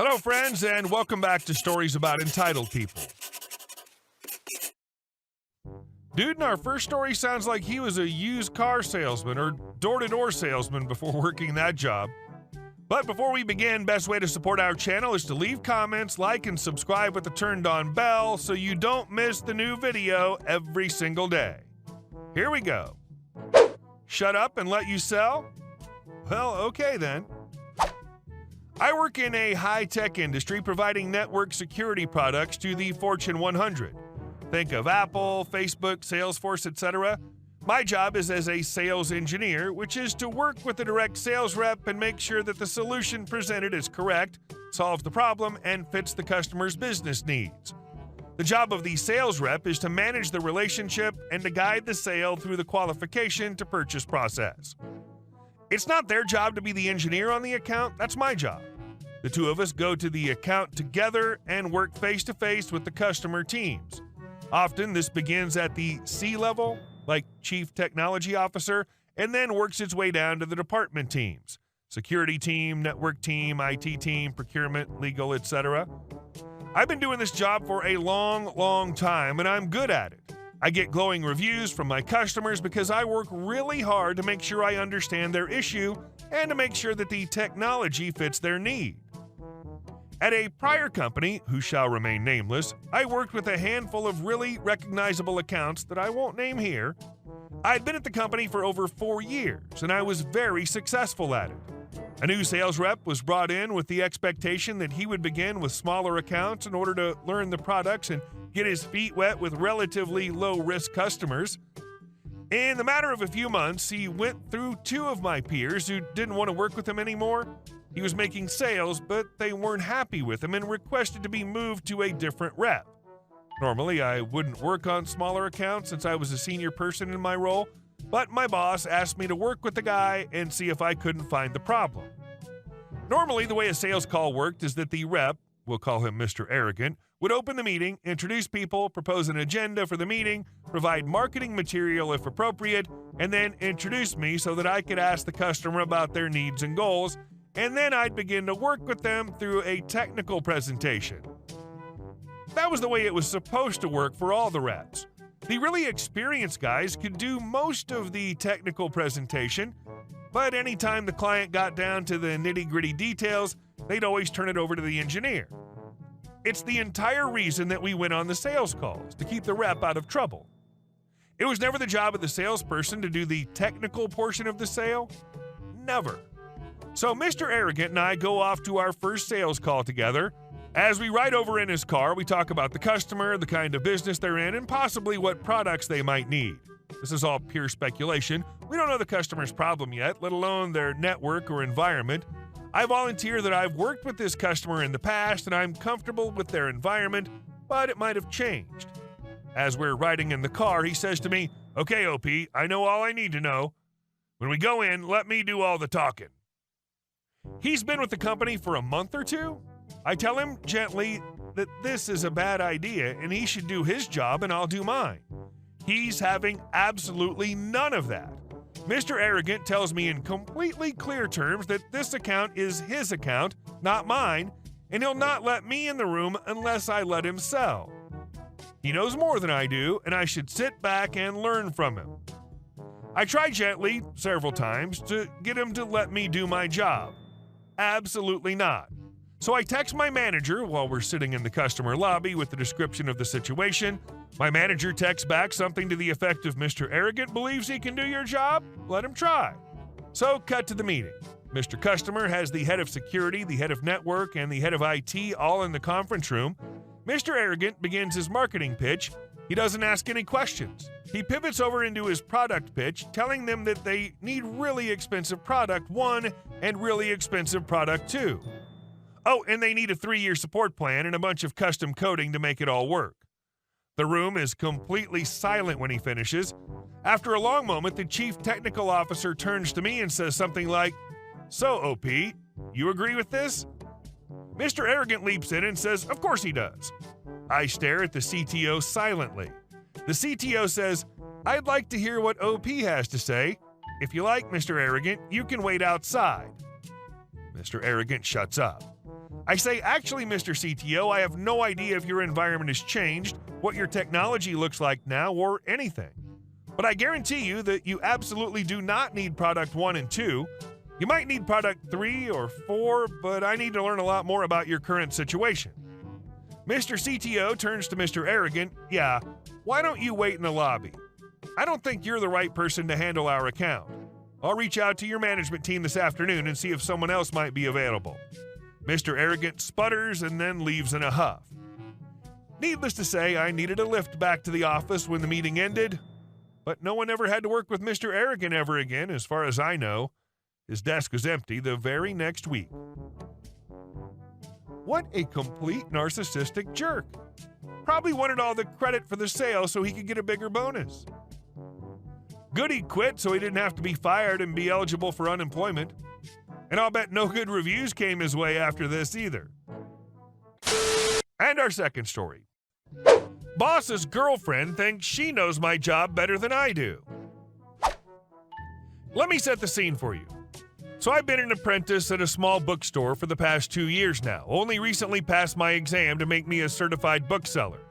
Hello, friends, and welcome back to Stories About Entitled People. Dude in our first story sounds like he was a used car salesman or door-to-door salesman before working that job. But before we begin, best way to support our channel is to leave comments, like, and subscribe with the turned-on bell so you don't miss the new video every single day. Here we go. Shut up and let you sell? Well, okay then. I work in a high-tech industry providing network security products to the Fortune 100. Think of Apple, Facebook, Salesforce, etc. My job is as a sales engineer, which is to work with a direct sales rep and make sure that the solution presented is correct, solves the problem, and fits the customer's business needs. The job of the sales rep is to manage the relationship and to guide the sale through the qualification to purchase process. It's not their job to be the engineer on the account, that's my job. The two of us go to the account together and work face-to-face with the customer teams. Often this begins at the C level, like Chief Technology Officer, and then works its way down to the department teams. Security team, network team, IT team, procurement, legal, etc. I've been doing this job for a long time, and I'm good at it. I get glowing reviews from my customers because I work really hard to make sure I understand their issue and to make sure that the technology fits their need. At a prior company, who shall remain nameless, I worked with a handful of really recognizable accounts that I won't name here. I'd been at the company for over 4 years, and I was very successful at it. A new sales rep was brought in with the expectation that he would begin with smaller accounts in order to learn the products and get his feet wet with relatively low-risk customers. In the matter of a few months, he went through 2 of my peers who didn't want to work with him anymore. He was making sales, but they weren't happy with him and requested to be moved to a different rep. Normally, I wouldn't work on smaller accounts since I was a senior person in my role, but my boss asked me to work with the guy and see if I couldn't find the problem. Normally, the way a sales call worked is that the rep, we'll call him Mr. Arrogant, would open the meeting, introduce people, propose an agenda for the meeting, provide marketing material if appropriate, and then introduce me so that I could ask the customer about their needs and goals, and then I'd begin to work with them through a technical presentation. That was the way it was supposed to work for all the reps. The really experienced guys could do most of the technical presentation, but anytime the client got down to the nitty-gritty details, they'd always turn it over to the engineer. It's the entire reason that we went on the sales calls, to keep the rep out of trouble. It was never the job of the salesperson to do the technical portion of the sale. Never. So Mr. Arrogant and I go off to our first sales call together. As we ride over in his car, we talk about the customer, the kind of business they're in, and possibly what products they might need. This is all pure speculation. We don't know the customer's problem yet, let alone their network or environment. I volunteer that I've worked with this customer in the past and I'm comfortable with their environment, but it might have changed. As we're riding in the car, he says to me, "Okay, OP, I know all I need to know. When we go in, let me do all the talking." He's been with the company for a month or 2. I tell him gently that this is a bad idea and he should do his job and I'll do mine. He's having absolutely none of that. Mr. Arrogant tells me in completely clear terms that this account is his account, not mine, and he'll not let me in the room unless I let him sell. He knows more than I do, and I should sit back and learn from him. I try gently, several times, to get him to let me do my job. Absolutely not. So I text my manager while we're sitting in the customer lobby with the description of the situation. My manager texts back something to the effect of, "Mr. Arrogant believes he can do your job? Let him try." So cut to the meeting. Mr. Customer has the head of security, the head of network, and the head of IT all in the conference room. Mr. Arrogant begins his marketing pitch. He doesn't ask any questions. He pivots over into his product pitch, telling them that they need really expensive product 1 and really expensive product 2. Oh, and they need a 3-year support plan and a bunch of custom coding to make it all work. The room is completely silent when he finishes. After a long moment, the chief technical officer turns to me and says something like, "So, OP, you agree with this?" Mr. Arrogant leaps in and says, "Of course he does." I stare at the CTO silently. The CTO says, "I'd like to hear what OP has to say. If you like, Mr. Arrogant, you can wait outside." Mr. Arrogant shuts up. I say, actually, Mr. CTO, I have no idea if your environment has changed, what your technology looks like now, or anything. But I guarantee you that you absolutely do not need product 1 and 2. You might need product 3 or 4, but I need to learn a lot more about your current situation. Mr. CTO turns to Mr. Arrogant. Yeah, why don't you wait in the lobby? I don't think you're the right person to handle our account. I'll reach out to your management team this afternoon and see if someone else might be available. Mr. Arrogant sputters and then leaves in a huff. Needless to say, I needed a lift back to the office when the meeting ended, but no one ever had to work with Mr. Arrogant ever again, as far as I know. His desk was empty the very next week. What a complete narcissistic jerk. Probably wanted all the credit for the sale so he could get a bigger bonus. Good he quit so he didn't have to be fired and be eligible for unemployment. And I'll bet no good reviews came his way after this either. And our second story. Boss's girlfriend thinks she knows my job better than I do. Let me set the scene for you. So I've been an apprentice at a small bookstore for the past 2 years now, only recently passed my exam to make me a certified bookseller.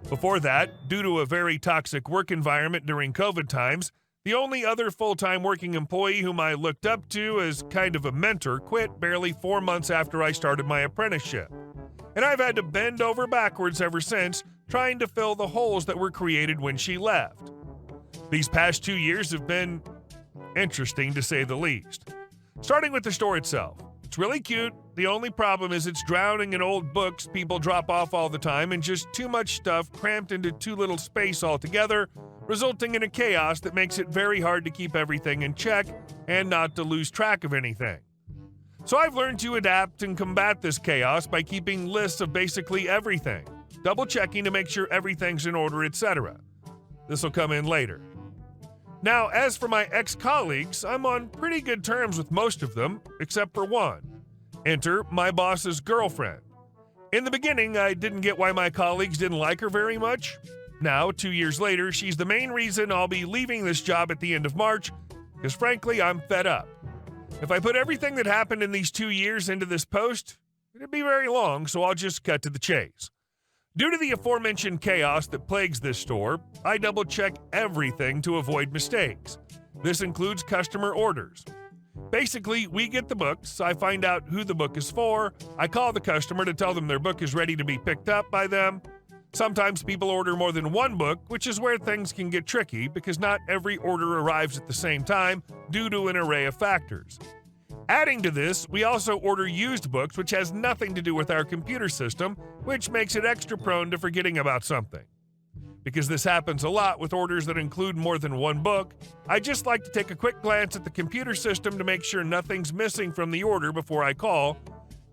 Before that, due to a very toxic work environment during COVID times, the only other full-time working employee whom I looked up to as kind of a mentor quit barely 4 months after I started my apprenticeship. And I've had to bend over backwards ever since, trying to fill the holes that were created when she left. These past 2 years have been interesting, to say the least. Starting with the store itself. It's really cute. The only problem is it's drowning in old books people drop off all the time and just too much stuff cramped into too little space altogether, resulting in a chaos that makes it very hard to keep everything in check and not to lose track of anything. So I've learned to adapt and combat this chaos by keeping lists of basically everything, double-checking to make sure everything's in order, etc. This will come in later. Now, as for my ex-colleagues, I'm on pretty good terms with most of them, except for one. Enter my boss's girlfriend. In the beginning, I didn't get why my colleagues didn't like her very much. Now, 2 years later, she's the main reason I'll be leaving this job at the end of March, because frankly, I'm fed up. If I put everything that happened in these 2 years into this post, it'd be very long, so I'll just cut to the chase. Due to the aforementioned chaos that plagues this store, I double-check everything to avoid mistakes. This includes customer orders. Basically, we get the books, I find out who the book is for, I call the customer to tell them their book is ready to be picked up by them. Sometimes people order more than one book, which is where things can get tricky because not every order arrives at the same time due to an array of factors. Adding to this, we also order used books, which has nothing to do with our computer system, which makes it extra prone to forgetting about something. Because this happens a lot with orders that include more than one book, I just like to take a quick glance at the computer system to make sure nothing's missing from the order before I call,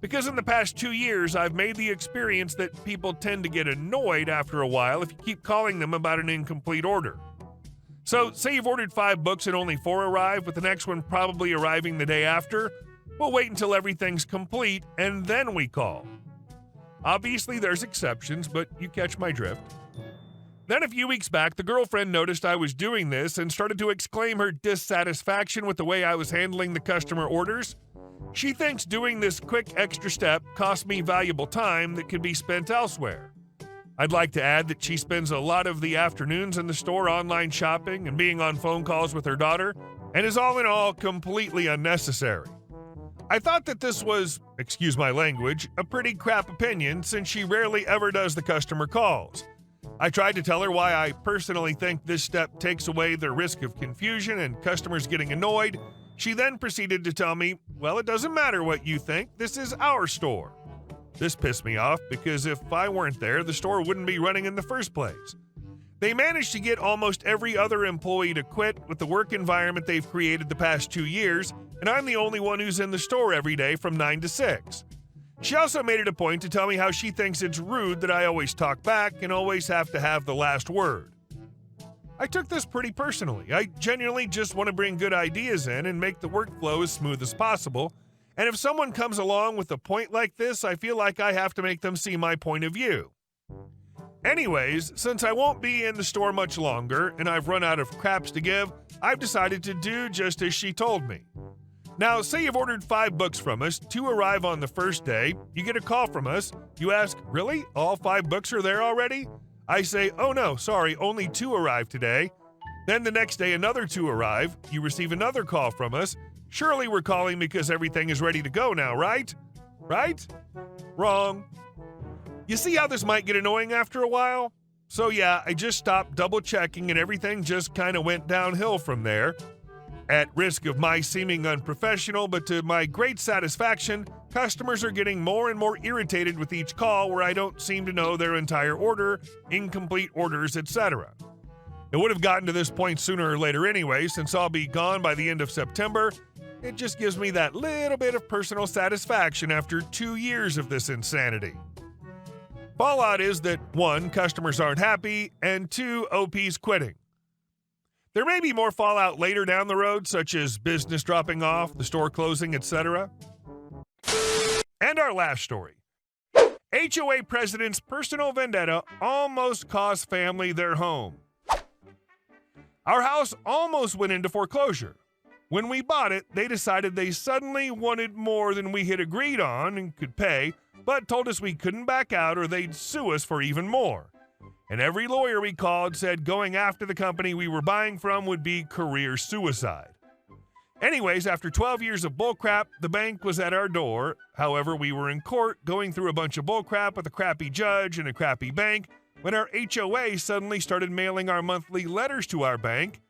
because in the past 2 years, I've made the experience that people tend to get annoyed after a while if you keep calling them about an incomplete order. So, say you've ordered 5 books and only 4 arrive, with the next one probably arriving the day after, we'll wait until everything's complete, and then we call. Obviously, there's exceptions, but you catch my drift. Then a few weeks back, the girlfriend noticed I was doing this and started to exclaim her dissatisfaction with the way I was handling the customer orders. She thinks doing this quick extra step cost me valuable time that could be spent elsewhere. I'd like to add that she spends a lot of the afternoons in the store online shopping and being on phone calls with her daughter, and is all in all completely unnecessary. I thought that this was, excuse my language, a pretty crap opinion since she rarely ever does the customer calls. I tried to tell her why I personally think this step takes away the risk of confusion and customers getting annoyed. She then proceeded to tell me, well, it doesn't matter what you think, this is our store. This pissed me off because if I weren't there, the store wouldn't be running in the first place. They managed to get almost every other employee to quit with the work environment they've created the past 2 years, and I'm the only one who's in the store every day from 9 to 6. She also made it a point to tell me how she thinks it's rude that I always talk back and always have to have the last word. I took this pretty personally. I genuinely just want to bring good ideas in and make the workflow as smooth as possible. And if someone comes along with a point like this, I feel like I have to make them see my point of view. Anyways, since I won't be in the store much longer and I've run out of craps to give, I've decided to do just as she told me. Now, say you've ordered 5 books from us, 2 arrive on the first day, you get a call from us, you ask, really? All 5 books are there already? I say, oh no, sorry, only 2 arrived today. Then the next day another 2 arrive, you receive another call from us, surely we're calling because everything is ready to go now, right? Right? Wrong. You see how this might get annoying after a while? So yeah, I just stopped double checking and everything just kind of went downhill from there. At risk of my seeming unprofessional, but to my great satisfaction, customers are getting more and more irritated with each call where I don't seem to know their entire order, incomplete orders, etc. It would have gotten to this point sooner or later anyway, since I'll be gone by the end of September. It just gives me that little bit of personal satisfaction after 2 years of this insanity. Fallout is that 1, customers aren't happy, and 2, OP's quitting. There may be more fallout later down the road, such as business dropping off, the store closing, etc. And our last story. HOA president's personal vendetta almost cost family their home. Our house almost went into foreclosure. When we bought it, they decided they suddenly wanted more than we had agreed on and could pay, but told us we couldn't back out or they'd sue us for even more. And every lawyer we called said going after the company we were buying from would be career suicide. Anyways, after 12 years of bullcrap, the bank was at our door. However, we were in court going through a bunch of bullcrap with a crappy judge and a crappy bank when our HOA suddenly started mailing our monthly letters to our bank.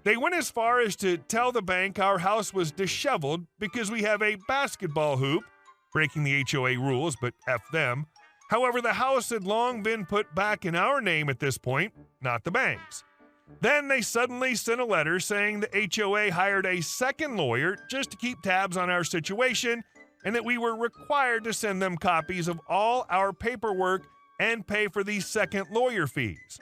They went as far as to tell the bank our house was disheveled because we have a basketball hoop, breaking the HOA rules, but F them. However, the house had long been put back in our name at this point, not the bank's. Then they suddenly sent a letter saying the HOA hired a second lawyer just to keep tabs on our situation and that we were required to send them copies of all our paperwork and pay for these second lawyer fees.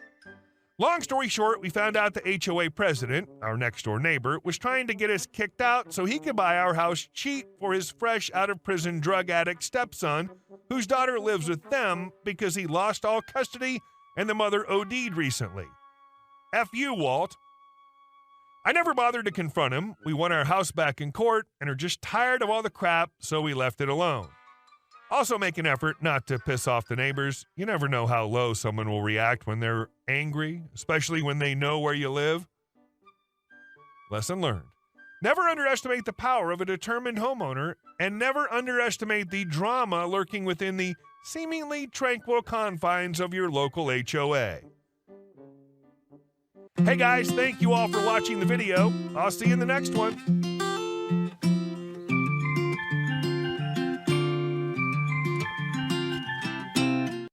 Long story short, we found out the HOA president, our next-door neighbor, was trying to get us kicked out so he could buy our house cheap for his fresh out-of-prison drug addict stepson, whose daughter lives with them because he lost all custody and the mother OD'd recently. F you, Walt. I never bothered to confront him. We won our house back in court and are just tired of all the crap, so we left it alone. Also make an effort not to piss off the neighbors. You never know how low someone will react when they're angry, especially when they know where you live. Lesson learned. Never underestimate the power of a determined homeowner, and never underestimate the drama lurking within the seemingly tranquil confines of your local HOA. Hey guys, thank you all for watching the video. I'll see you in the next one.